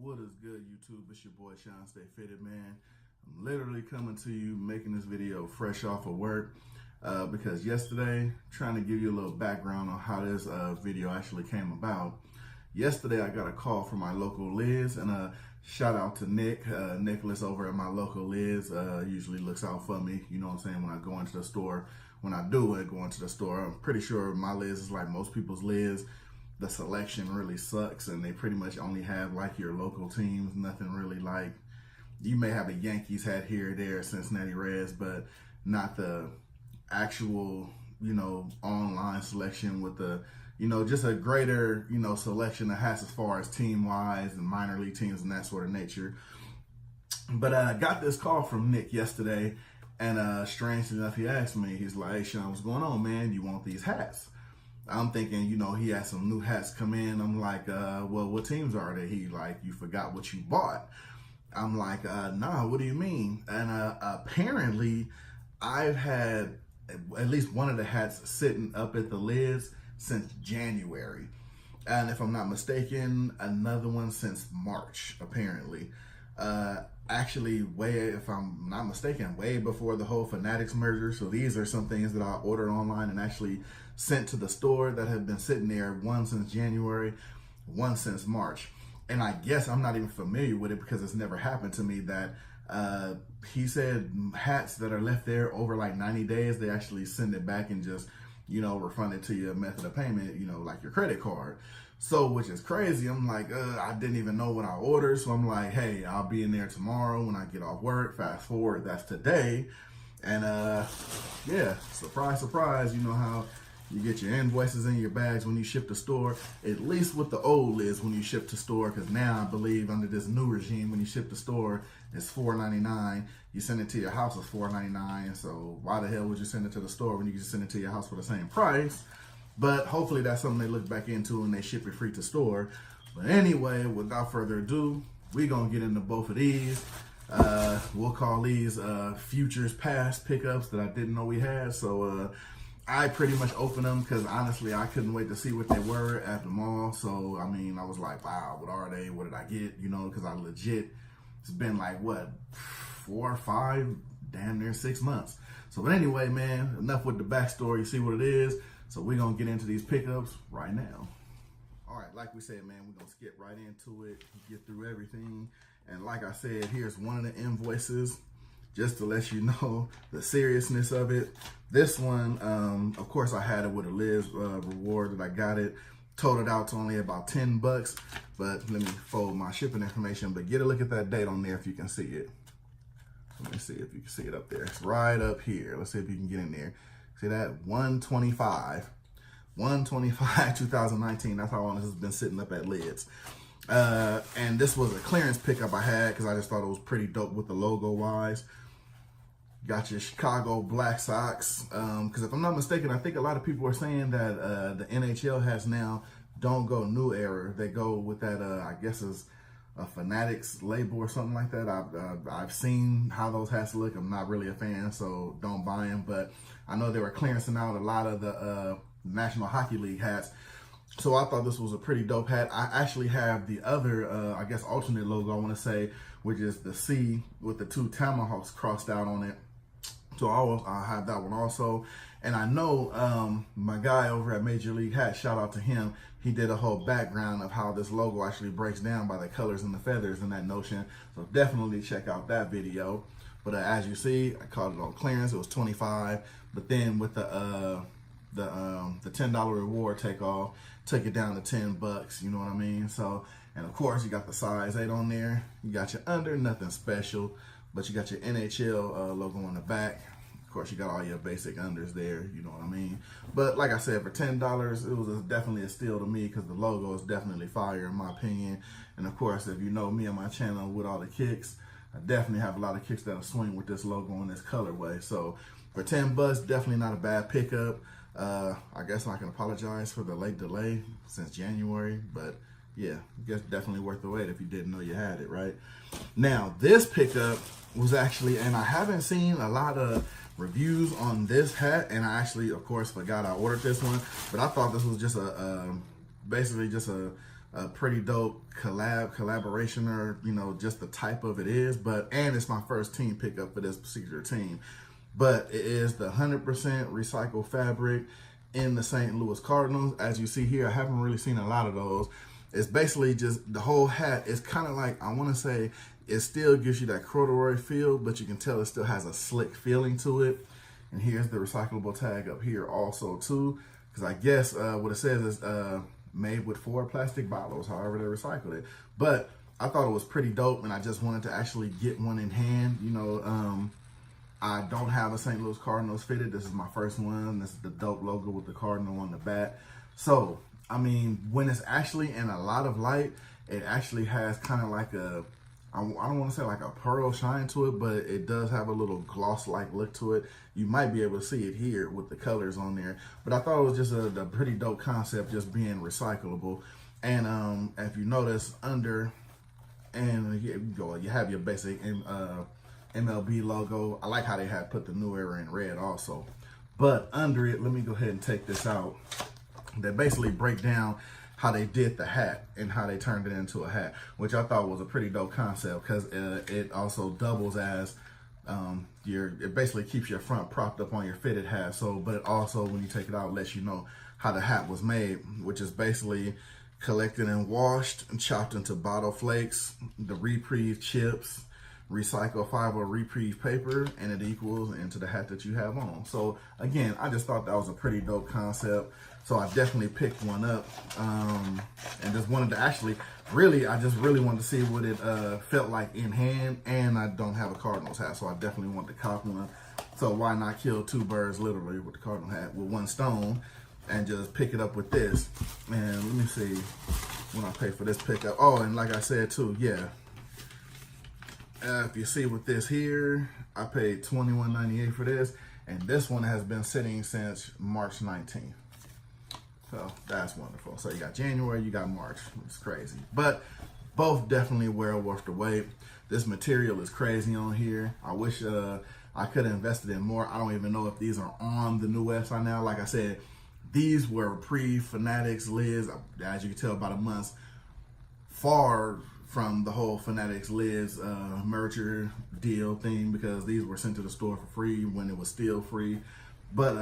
What is good, YouTube? It's your boy Shawn.Stay.Fitted, man. I'm literally coming to you making this video fresh off of work because yesterday, trying to give you a little background on how this video actually came about. Yesterday, I got a call from my local Liz, and shout out to Nicholas over at my local Liz. Usually looks out for me, you know what I'm saying, when I go into the store. When I do go into the store, I'm pretty sure my Liz is like most people's Liz. The selection really sucks, and they pretty much only have like your local teams. Nothing really like, you may have a Yankees hat here or there, Cincinnati Reds, but not the actual, online selection with the, just a greater, selection of hats as far as team wise and minor league teams and that sort of nature. But I got this call from Nick yesterday, and strangely enough, he asked me, he's like, "Hey Shawn, what's going on, man? You want these hats?" I'm thinking, he had some new hats come in. I'm like, well, what teams are they? He like, "You forgot what you bought." I'm like, nah, what do you mean? And apparently I've had at least one of the hats sitting up at the Liz since January. And if I'm not mistaken, another one since March, apparently. Actually, if I'm not mistaken, way before the whole Fanatics merger. So these are some things that I ordered online and actually sent to the store that have been sitting there, one since January, one since March. And I guess I'm not even familiar with it because it's never happened to me that he said hats that are left there over like 90 days, they actually send it back and just, refund it to your method of payment, like your credit card. So, which is crazy. I'm like, I didn't even know what I ordered. So I'm like, hey, I'll be in there tomorrow when I get off work. Fast forward, that's today. And yeah, surprise, surprise, you know how you get your invoices in your bags when you ship to store, at least with the old Liz when you ship to store, because now I believe under this new regime, when you ship to store, it's $4.99. You send it to your house, it's $4.99. So why the hell would you send it to the store when you can just send it to your house for the same price? But hopefully that's something they look back into and they ship it free to store. But anyway, without further ado, we're going to get into both of these. We'll call these futures past pickups that I didn't know we had. So I pretty much opened them because honestly, I couldn't wait to see what they were at the mall. So, I mean, I was like, wow, what are they? What did I get? Because I legit, it's been like, what, 4 or 5, damn near 6 months. So, but anyway, man, enough with the backstory. You see what it is. So we're going to get into these pickups right now. All right, like we said, man, we're going to skip right into it, get through everything. And like I said, here's one of the invoices, just to let you know the seriousness of it. This one, of course, I had it with a Liz reward that I got it. Totaled out to only about $10, but let me fold my shipping information. But get a look at that date on there if you can see it. Let me see if you can see it up there. It's right up here. Let's see if you can get in there. See that? 1/25, 2019. That's how long this has been sitting up at Lids. And this was a clearance pickup I had because I just thought it was pretty dope with the logo wise. Got your Chicago Black Sox. Because if I'm not mistaken, I think a lot of people are saying that the NHL has now don't go new era. They go with that, I guess is a Fanatics label or something like that. I've seen how those hats look. I'm not really a fan, so don't buy them. But I know they were clearancing out a lot of the National Hockey League hats. So I thought this was a pretty dope hat. I actually have the other, I guess, alternate logo, I want to say, which is the C with the 2 tomahawks crossed out on it. So I'll have that one also. And I know my guy over at Major League Hat, shout out to him, he did a whole background of how this logo actually breaks down by the colors and the feathers and that notion. So definitely check out that video. But as you see, I called it on clearance. It was $25. But then with the $10 reward takeoff, took it down to $10. You know what I mean? So, and of course you got the size 8 on there. You got your under, nothing special, but you got your NHL logo on the back. Of course, you got all your basic unders there, you know what I mean? But like I said, for $10, it was definitely a steal to me because the logo is definitely fire in my opinion. And of course, if you know me on my channel with all the kicks, I definitely have a lot of kicks that'll swing with this logo in this colorway. So for $10, definitely not a bad pickup. I guess I can apologize for the late delay since January, but yeah, I guess definitely worth the wait if you didn't know you had it, right? Now, this pickup was actually, and I haven't seen a lot of reviews on this hat, and I actually, of course, forgot I ordered this one, but I thought this was just basically just a a pretty dope collaboration, or just the type of it is. And it's my first team pickup for this particular team. But it is the 100% recycled fabric in the St. Louis Cardinals. As you see here, I haven't really seen a lot of those. It's basically just the whole hat is kind of like, I want to say, it still gives you that corduroy feel, but you can tell it still has a slick feeling to it. And here's the recyclable tag up here also too, because I guess what it says is made with 4 plastic bottles, however they recycled it. But I thought it was pretty dope, and I just wanted to actually get one in hand. I don't have a St. Louis Cardinals fitted. This is my first one. This is the dope logo with the Cardinal on the back. So, I mean, when it's actually in a lot of light, it actually has kind of like a, I don't want to say like a pearl shine to it, but it does have a little gloss-like look to it. You might be able to see it here with the colors on there. But I thought it was just a pretty dope concept, just being recyclable. And if you notice under, and you have your basic MLB logo. I like how they had put the New Era in red also. But under it, let me go ahead and take this out. They basically break down how they did the hat and how they turned it into a hat, which I thought was a pretty dope concept, because it also doubles as it basically keeps your front propped up on your fitted hat. So, but it also, when you take it out, lets you know how the hat was made, which is basically collected and washed and chopped into bottle flakes, the Reprieve chips, recycle fiber Reprieve paper, and it equals into the hat that you have on. So again, I just thought that was a pretty dope concept. So I definitely picked one up, and just wanted to actually, I just really wanted to see what it felt like in hand. And I don't have a Cardinals hat, so I definitely want to cop one. So why not kill 2 birds literally with the Cardinal hat with 1 stone, and just pick it up with this. And let me see when I pay for this pickup. Oh, and like I said too, yeah. If you see with this here, I paid $21.98 for this, and this one has been sitting since March 19th. So that's wonderful. So you got January, you got March. It's crazy. But both definitely well worth the wait. This material is crazy on here. I wish I could have invested in more. I don't even know if these are on the new website now. Like I said, these were pre-Fanatics lids, as you can tell by the months, far from the whole Fanatics lids merger deal thing, because these were sent to the store for free when it was still free. But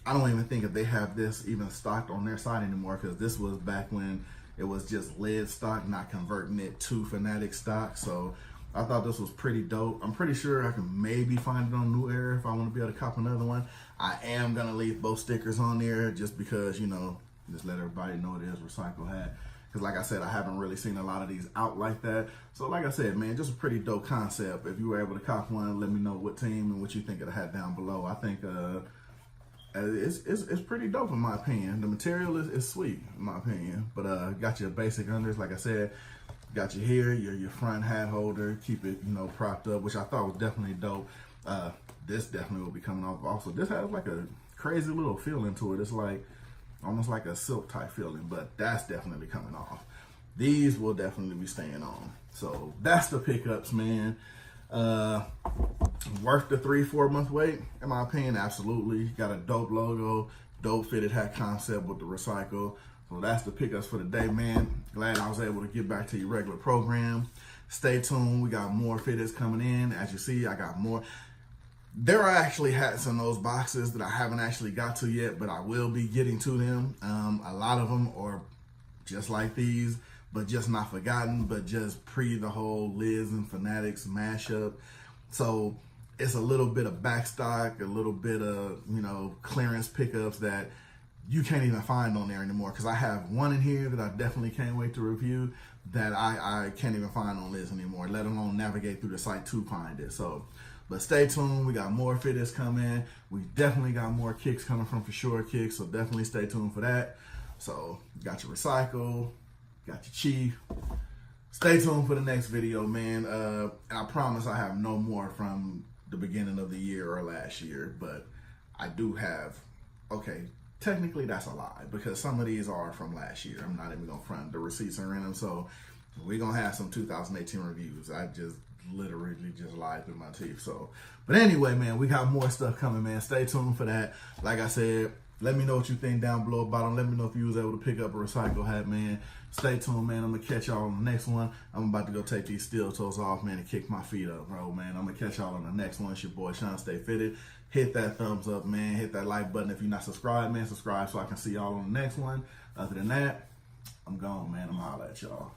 I don't even think if they have this even stocked on their site anymore, because this was back when it was just lid stock, not converting it to Fanatic stock. So I thought this was pretty dope. I'm pretty sure I can maybe find it on New Era if I want to be able to cop another one. I am going to leave both stickers on there just because, just let everybody know it is a recycle hat. Because like I said, I haven't really seen a lot of these out like that. So like I said, man, just a pretty dope concept. If you were able to cop one, let me know what team and what you think of the hat down below. I think it's pretty dope in my opinion. The material is sweet in my opinion. But got your basic unders, like I said, got you here, your front hat holder, keep it, propped up, which I thought was definitely dope. This definitely will be coming off also. This has like a crazy little feeling to it. It's like almost like a silk type feeling, but that's definitely coming off. These will definitely be staying on. So that's the pickups, man. Worth the 3-4 month wait, in my opinion, absolutely. Got a dope logo, dope fitted hat concept with the recycle. So that's the pickups for the day, man. Glad I was able to get back to your regular program. Stay tuned. We got more fitteds coming in. As you see, I got more. There are actually hats in those boxes that I haven't actually got to yet, but I will be getting to them. A lot of them are just like these, but just not forgotten, but just pre the whole Liz and Fanatics mashup. So it's a little bit of backstock, a little bit of, clearance pickups that you can't even find on there anymore. Because I have one in here that I definitely can't wait to review that I can't even find on Liz anymore, let alone navigate through the site to find it. So, but stay tuned. We got more fitteds coming. We definitely got more kicks coming from For Sure Kicks. So definitely stay tuned for that. So got your recycle, got your chief. Stay tuned for the next video, man. And I promise I have no more from the beginning of the year or last year, but I do have, okay, technically that's a lie because some of these are from last year. I'm not even gonna front, the receipts are in them. So we're gonna have some 2018 reviews. I just literally just lied through my teeth. So, but anyway, man, we got more stuff coming, man. Stay tuned for that. Like I said, Let me know what you think down below about them. Let me know if you was able to pick up a recycle hat, man. Stay tuned, man. I'm going to catch y'all on the next one. I'm about to go take these steel toes off, man, and kick my feet up, bro, man. I'm going to catch y'all on the next one. It's your boy, Shawn.Stay.Fitted. Hit that thumbs up, man. Hit that like button. If you're not subscribed, man, subscribe so I can see y'all on the next one. Other than that, I'm gone, man. I'm holla at y'all.